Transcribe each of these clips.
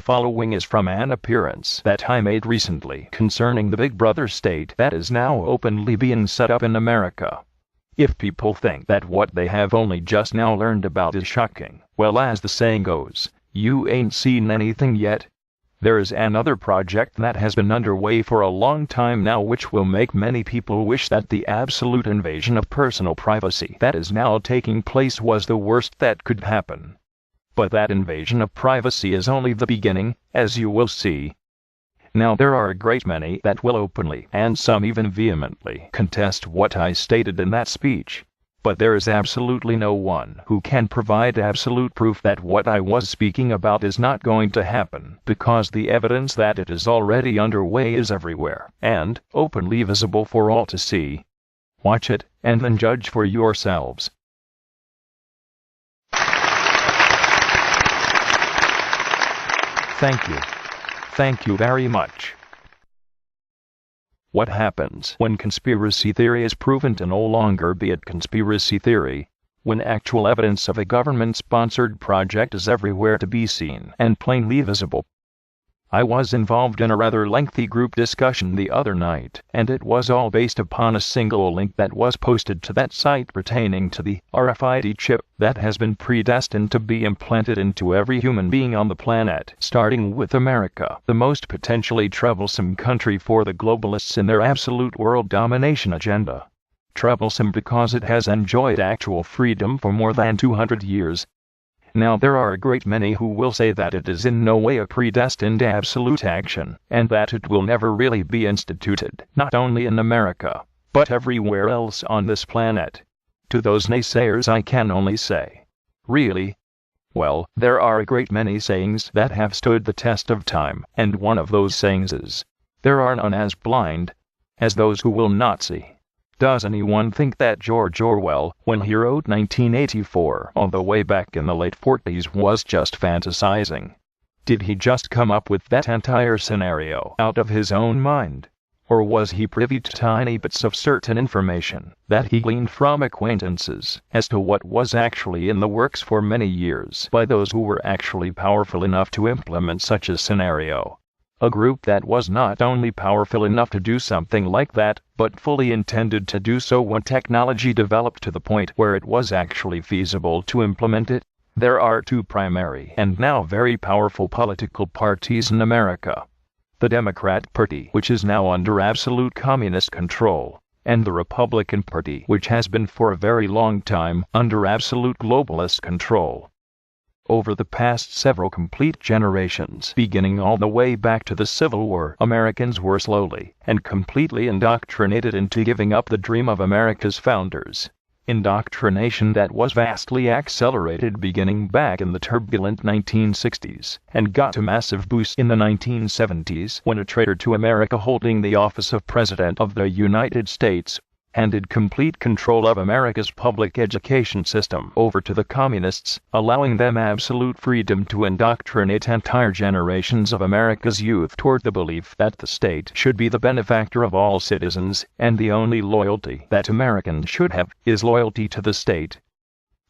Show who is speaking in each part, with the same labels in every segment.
Speaker 1: The following is from an appearance that I made recently concerning the Big Brother state that is now openly being set up in America. If people think that what they have only just now learned about is shocking, well, as the saying goes, you ain't seen anything yet. There is another project that has been underway for a long time now which will make many people wish that the absolute invasion of personal privacy that is now taking place was the worst that could happen. But that invasion of privacy is only the beginning, as you will see. Now there are a great many that will openly, and some even vehemently, contest what I stated in that speech. But there is absolutely no one who can provide absolute proof that what I was speaking about is not going to happen, because the evidence that it is already underway is everywhere, and openly visible for all to see. Watch it, and then judge for yourselves. Thank you. Thank you very much. What happens when conspiracy theory is proven to no longer be a conspiracy theory? When actual evidence of a government-sponsored project is everywhere to be seen and plainly visible? I was involved in a rather lengthy group discussion the other night, and it was all based upon a single link that was posted to that site pertaining to the RFID chip that has been predestined to be implanted into every human being on the planet, starting with America, the most potentially troublesome country for the globalists in their absolute world domination agenda. Troublesome because it has enjoyed actual freedom for more than 200 years. Now there are a great many who will say that it is in no way a predestined absolute action, and that it will never really be instituted, not only in America, but everywhere else on this planet. To those naysayers I can only say, really? Well, there are a great many sayings that have stood the test of time, and one of those sayings is, there are none as blind as those who will not see. Does anyone think that George Orwell, when he wrote 1984 all the way back in the late 40s, was just fantasizing? Did he just come up with that entire scenario out of his own mind? Or was he privy to tiny bits of certain information that he gleaned from acquaintances as to what was actually in the works for many years by those who were actually powerful enough to implement such a scenario? A group that was not only powerful enough to do something like that, but fully intended to do so when technology developed to the point where it was actually feasible to implement it. There are two primary and now very powerful political parties in America. The Democrat Party, which is now under absolute communist control, and the Republican Party, which has been for a very long time under absolute globalist control. Over the past several complete generations, beginning all the way back to the Civil War, Americans were slowly and completely indoctrinated into giving up the dream of America's founders. Indoctrination that was vastly accelerated beginning back in the turbulent 1960s, and got a massive boost in the 1970s when a traitor to America holding the office of President of the United States handed complete control of America's public education system over to the communists, allowing them absolute freedom to indoctrinate entire generations of America's youth toward the belief that the state should be the benefactor of all citizens, and the only loyalty that Americans should have is loyalty to the state.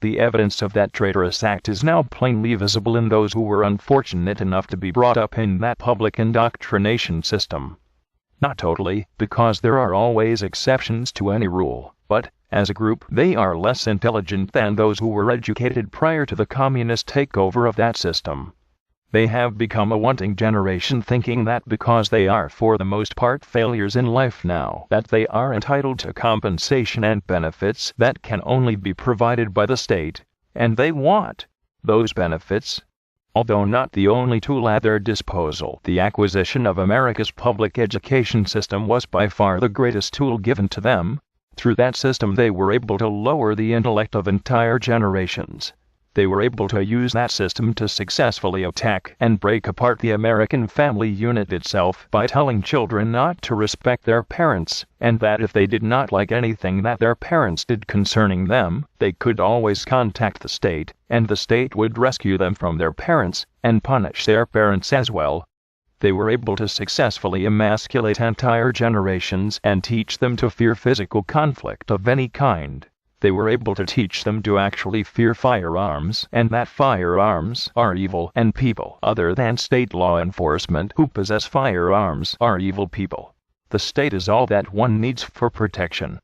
Speaker 1: The evidence of that traitorous act is now plainly visible in those who were unfortunate enough to be brought up in that public indoctrination system. Not totally, because there are always exceptions to any rule, but, as a group, they are less intelligent than those who were educated prior to the communist takeover of that system. They have become a wanting generation, thinking that because they are for the most part failures in life now, that they are entitled to compensation and benefits that can only be provided by the state, and they want those benefits. Although not the only tool at their disposal, the acquisition of America's public education system was by far the greatest tool given to them. Through that system they were able to lower the intellect of entire generations. They were able to use that system to successfully attack and break apart the American family unit itself by telling children not to respect their parents, and that if they did not like anything that their parents did concerning them, they could always contact the state, and the state would rescue them from their parents, and punish their parents as well. They were able to successfully emasculate entire generations and teach them to fear physical conflict of any kind. They were able to teach them to actually fear firearms, and that firearms are evil, and people other than state law enforcement who possess firearms are evil people. The state is all that one needs for protection.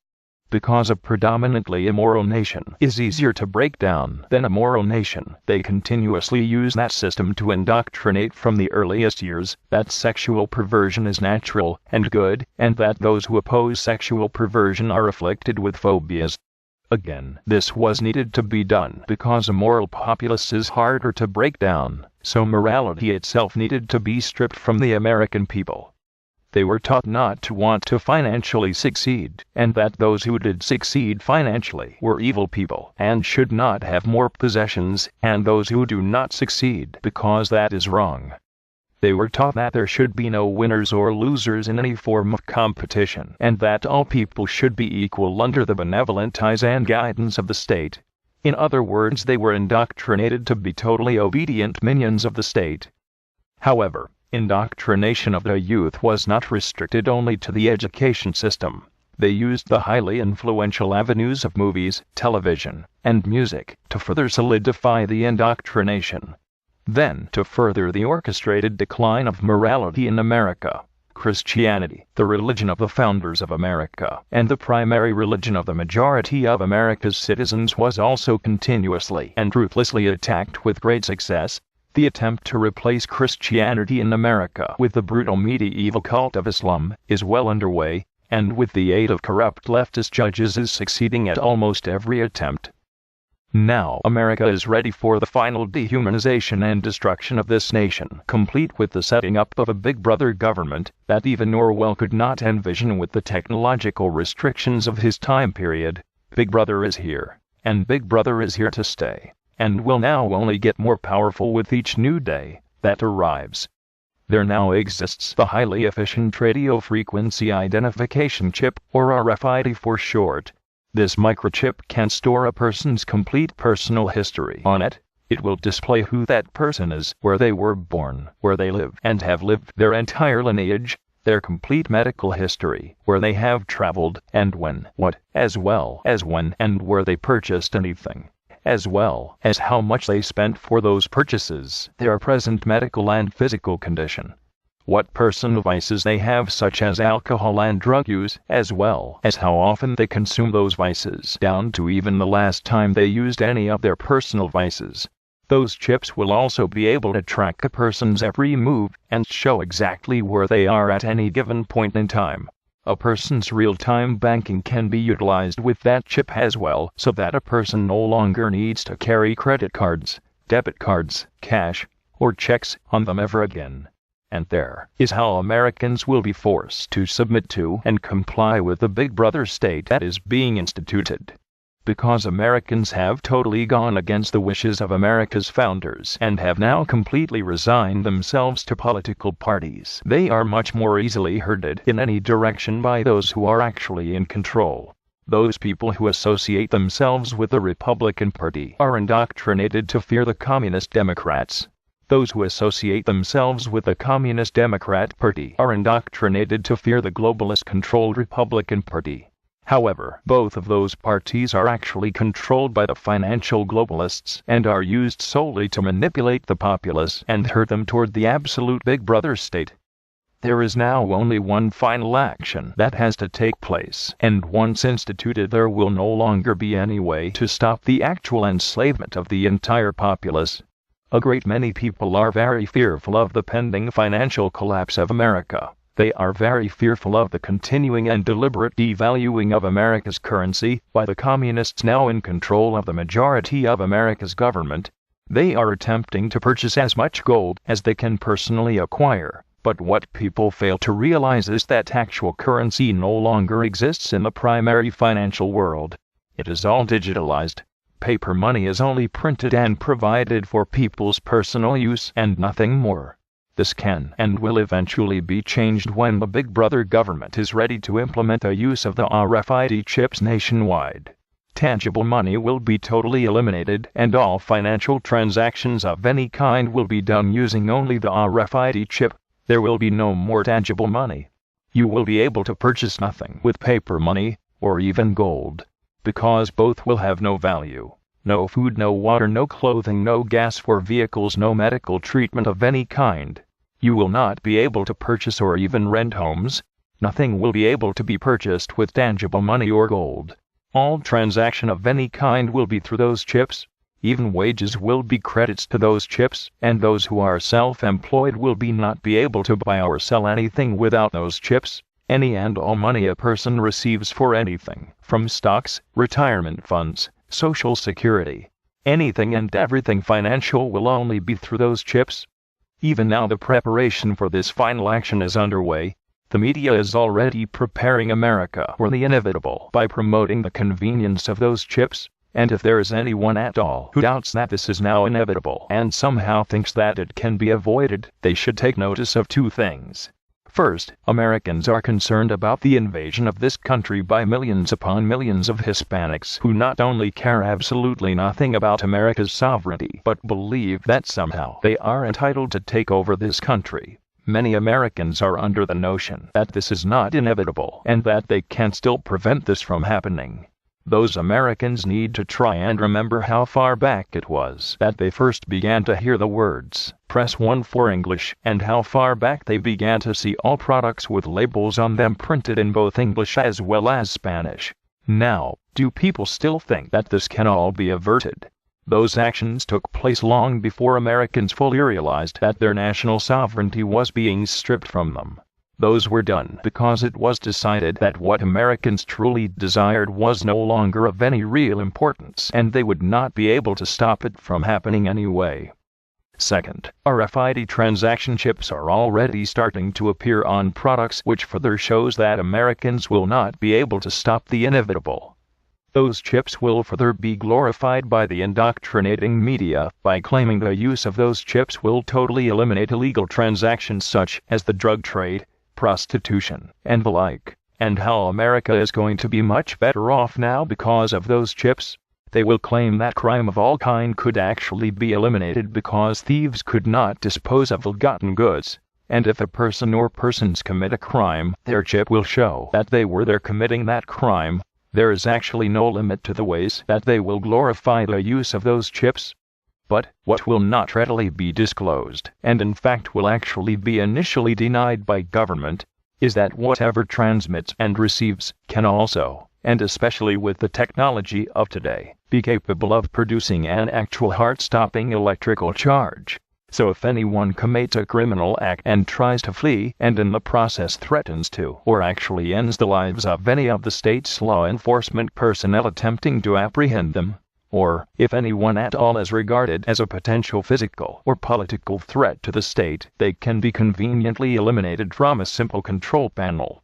Speaker 1: Because a predominantly immoral nation is easier to break down than a moral nation, they continuously use that system to indoctrinate from the earliest years that sexual perversion is natural and good, and that those who oppose sexual perversion are afflicted with phobias. Again, this was needed to be done because a moral populace is harder to break down, so morality itself needed to be stripped from the American people. They were taught not to want to financially succeed, and that those who did succeed financially were evil people and should not have more possessions, and those who do not succeed because that is wrong. They were taught that there should be no winners or losers in any form of competition, and that all people should be equal under the benevolent eyes and guidance of the state. In other words, they were indoctrinated to be totally obedient minions of the state. However, indoctrination of the youth was not restricted only to the education system. They used the highly influential avenues of movies, television, and music to further solidify the indoctrination. Then, to further the orchestrated decline of morality in America, Christianity, the religion of the founders of America, and the primary religion of the majority of America's citizens, was also continuously and ruthlessly attacked with great success. The attempt to replace Christianity in America with the brutal medieval cult of Islam is well underway, and with the aid of corrupt leftist judges is succeeding at almost every attempt. Now America is ready for the final dehumanization and destruction of this nation, complete with the setting up of a Big Brother government that even Orwell could not envision with the technological restrictions of his time period. Big Brother is here, and Big Brother is here to stay, and will now only get more powerful with each new day that arrives. There now exists the highly efficient radio frequency identification chip, or RFID for short. This microchip can store a person's complete personal history on it. It will display who that person is, where they were born, where they live and have lived their entire lineage, their complete medical history, where they have traveled, and when, what, as well as when and where they purchased anything, as well as how much they spent for those purchases, their present medical and physical condition, what personal vices they have such as alcohol and drug use, as well as how often they consume those vices, down to even the last time they used any of their personal vices. Those chips will also be able to track a person's every move and show exactly where they are at any given point in time. A person's real-time banking can be utilized with that chip as well, so that a person no longer needs to carry credit cards, debit cards, cash, or checks on them ever again. And there is how Americans will be forced to submit to and comply with the Big Brother state that is being instituted. Because Americans have totally gone against the wishes of America's founders and have now completely resigned themselves to political parties, they are much more easily herded in any direction by those who are actually in control. Those people who associate themselves with the Republican Party are indoctrinated to fear the Communist Democrats. Those who associate themselves with the Communist Democrat Party are indoctrinated to fear the globalist-controlled Republican Party. However, both of those parties are actually controlled by the financial globalists and are used solely to manipulate the populace and herd them toward the absolute Big Brother state. There is now only one final action that has to take place, and once instituted there will no longer be any way to stop the actual enslavement of the entire populace. A great many people are very fearful of the pending financial collapse of America. They are very fearful of the continuing and deliberate devaluing of America's currency by the communists now in control of the majority of America's government. They are attempting to purchase as much gold as they can personally acquire. But what people fail to realize is that actual currency no longer exists in the primary financial world. It is all digitalized. Paper money is only printed and provided for people's personal use and nothing more. This can and will eventually be changed when the Big Brother government is ready to implement the use of the RFID chips nationwide. Tangible money will be totally eliminated, and all financial transactions of any kind will be done using only the RFID chip. There will be no more tangible money. You will be able to purchase nothing with paper money, or even gold. because both will have no value. No food, no water, no clothing, no gas for vehicles, no medical treatment of any kind. You will not be able to purchase or even rent homes. Nothing will be able to be purchased with tangible money or gold. All transaction of any kind will be through those chips. Even wages will be credits to those chips, and those who are self-employed will not be able to buy or sell anything without those chips. Any and all money a person receives for anything, from stocks, retirement funds, Social Security, anything and everything financial will only be through those chips. Even now the preparation for this final action is underway. The media is already preparing America for the inevitable by promoting the convenience of those chips, and if there is anyone at all who doubts that this is now inevitable and somehow thinks that it can be avoided, they should take notice of two things. First, Americans are concerned about the invasion of this country by millions upon millions of Hispanics who not only care absolutely nothing about America's sovereignty but believe that somehow they are entitled to take over this country. Many Americans are under the notion that this is not inevitable and that they can still prevent this from happening. Those Americans need to try and remember how far back it was that they first began to hear the words, "Press 1 for English," and how far back they began to see all products with labels on them printed in both English as well as Spanish. Now, do people still think that this can all be averted? Those actions took place long before Americans fully realized that their national sovereignty was being stripped from them. Those were done because it was decided that what Americans truly desired was no longer of any real importance and they would not be able to stop it from happening anyway. Second, RFID transaction chips are already starting to appear on products, which further shows that Americans will not be able to stop the inevitable. Those chips will further be glorified by the indoctrinating media by claiming the use of those chips will totally eliminate illegal transactions such as the drug trade, prostitution, and the like, and how America is going to be much better off now because of those chips. They will claim that crime of all kind could actually be eliminated because thieves could not dispose of ill-gotten goods, and if a person or persons commit a crime, their chip will show that they were there committing that crime. There is actually no limit to the ways that they will glorify the use of those chips. But what will not readily be disclosed, and in fact will actually be initially denied by government, is that whatever transmits and receives can also, and especially with the technology of today, be capable of producing an actual heart-stopping electrical charge. So if anyone commits a criminal act and tries to flee and in the process threatens to or actually ends the lives of any of the state's law enforcement personnel attempting to apprehend them, or if anyone at all is regarded as a potential physical or political threat to the state, they can be conveniently eliminated from a simple control panel.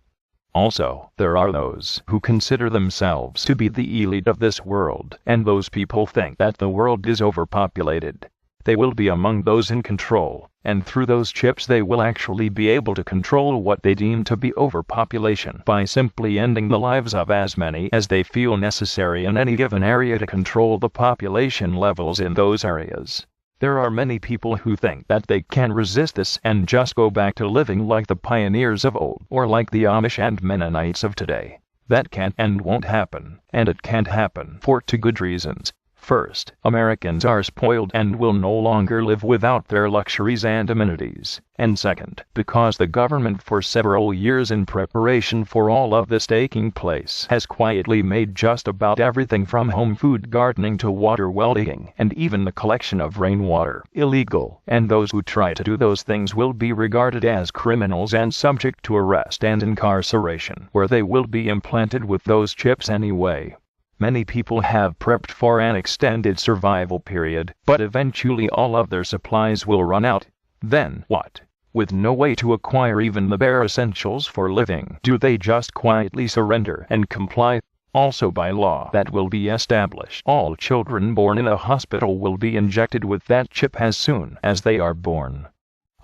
Speaker 1: Also, there are those who consider themselves to be the elite of this world, and those people think that the world is overpopulated. They will be among those in control, and through those chips they will actually be able to control what they deem to be overpopulation by simply ending the lives of as many as they feel necessary in any given area to control the population levels in those areas. There are many people who think that they can resist this and just go back to living like the pioneers of old or like the Amish and Mennonites of today. That can't and won't happen, and it can't happen for two good reasons. First, Americans are spoiled and will no longer live without their luxuries and amenities. And second, because the government for several years in preparation for all of this taking place has quietly made just about everything from home food gardening to water well digging and even the collection of rainwater illegal, and those who try to do those things will be regarded as criminals and subject to arrest and incarceration, where they will be implanted with those chips anyway. Many people have prepped for an extended survival period, but eventually all of their supplies will run out. Then what? With no way to acquire even the bare essentials for living, do they just quietly surrender and comply? Also by law that will be established, all children born in a hospital will be injected with that chip as soon as they are born.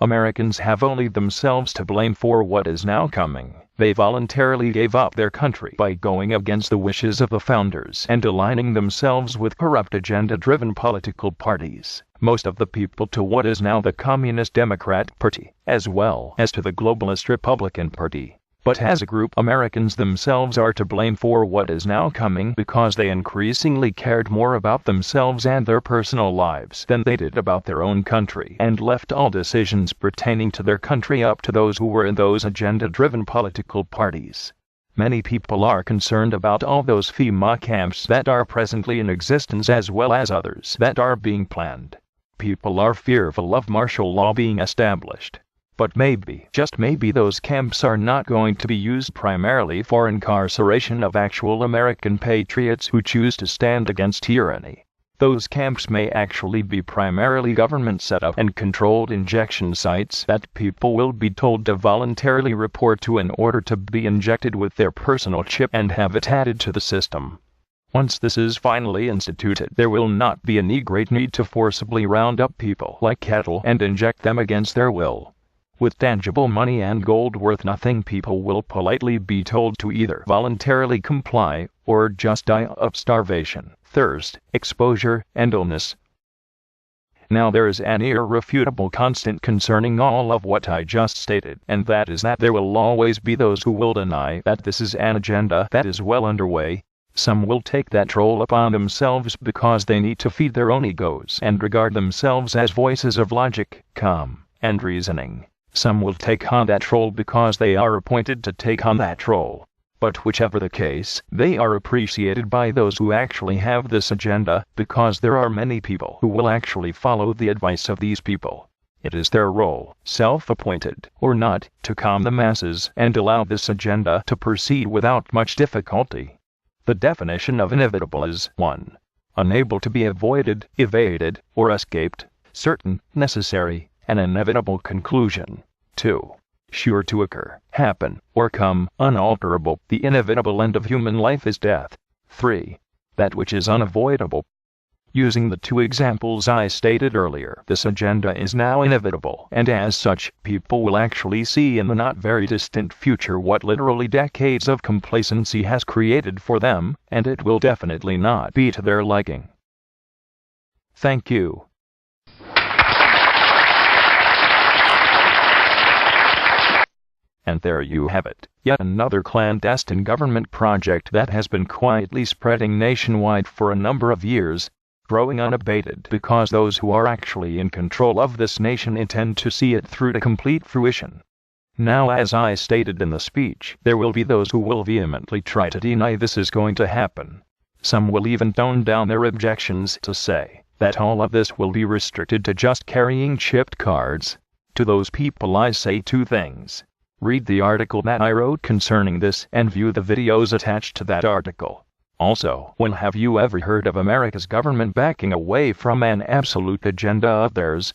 Speaker 1: Americans have only themselves to blame for what is now coming. They voluntarily gave up their country by going against the wishes of the founders and aligning themselves with corrupt agenda-driven political parties, most of the people to what is now the Communist Democrat Party, as well as to the globalist Republican Party. But as a group, Americans themselves are to blame for what is now coming because they increasingly cared more about themselves and their personal lives than they did about their own country, and left all decisions pertaining to their country up to those who were in those agenda-driven political parties. Many people are concerned about all those FEMA camps that are presently in existence as well as others that are being planned. People are fearful of martial law being established. But maybe, just maybe, those camps are not going to be used primarily for incarceration of actual American patriots who choose to stand against tyranny. Those camps may actually be primarily government set up and controlled injection sites that people will be told to voluntarily report to in order to be injected with their personal chip and have it added to the system. Once this is finally instituted, there will not be any great need to forcibly round up people like cattle and inject them against their will. With tangible money and gold worth nothing, people will politely be told to either voluntarily comply or just die of starvation, thirst, exposure, and illness. Now there is an irrefutable constant concerning all of what I just stated, and that is that there will always be those who will deny that this is an agenda that is well underway. Some will take that role upon themselves because they need to feed their own egos and regard themselves as voices of logic, calm, and reasoning. Some will take on that role because they are appointed to take on that role. But whichever the case, they are appreciated by those who actually have this agenda, because there are many people who will actually follow the advice of these people. It is their role, self-appointed or not, to calm the masses and allow this agenda to proceed without much difficulty. The definition of inevitable is 1. Unable to be avoided, evaded, or escaped, certain, necessary, an inevitable conclusion. 2. Sure to occur, happen, or come, unalterable. The inevitable end of human life is death. 3. That which is unavoidable. Using the two examples I stated earlier, this agenda is now inevitable, and as such, people will actually see in the not very distant future what literally decades of complacency has created for them, and it will definitely not be to their liking. Thank you. And there you have it, yet another clandestine government project that has been quietly spreading nationwide for a number of years, growing unabated because those who are actually in control of this nation intend to see it through to complete fruition. Now, as I stated in the speech, there will be those who will vehemently try to deny this is going to happen. Some will even tone down their objections to say that all of this will be restricted to just carrying chipped cards. To those people I say two things. Read the article that I wrote concerning this and view the videos attached to that article. Also, when have you ever heard of America's government backing away from an absolute agenda of theirs?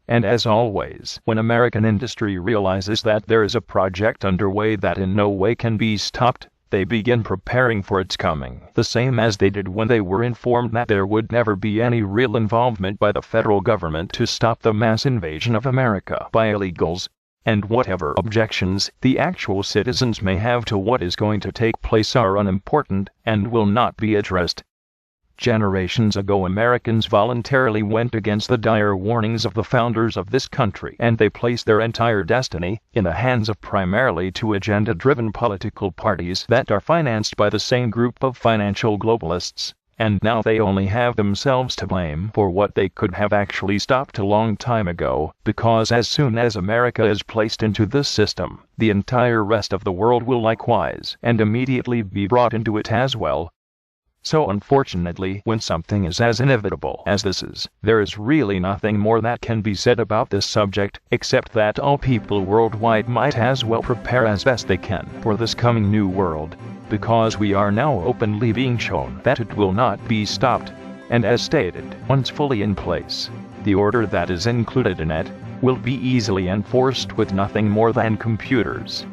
Speaker 1: And as always, when American industry realizes that there is a project underway that in no way can be stopped, they begin preparing for its coming, the same as they did when they were informed that there would never be any real involvement by the federal government to stop the mass invasion of America by illegals. And whatever objections the actual citizens may have to what is going to take place are unimportant and will not be addressed. Generations ago, Americans voluntarily went against the dire warnings of the founders of this country, and they placed their entire destiny in the hands of primarily two agenda-driven political parties that are financed by the same group of financial globalists. And now they only have themselves to blame for what they could have actually stopped a long time ago, because as soon as America is placed into this system, the entire rest of the world will likewise and immediately be brought into it as well. So unfortunately, when something is as inevitable as this is, there is really nothing more that can be said about this subject, except that all people worldwide might as well prepare as best they can for this coming new world, because we are now openly being shown that it will not be stopped, and as stated, once fully in place, the order that is included in it will be easily enforced with nothing more than computers.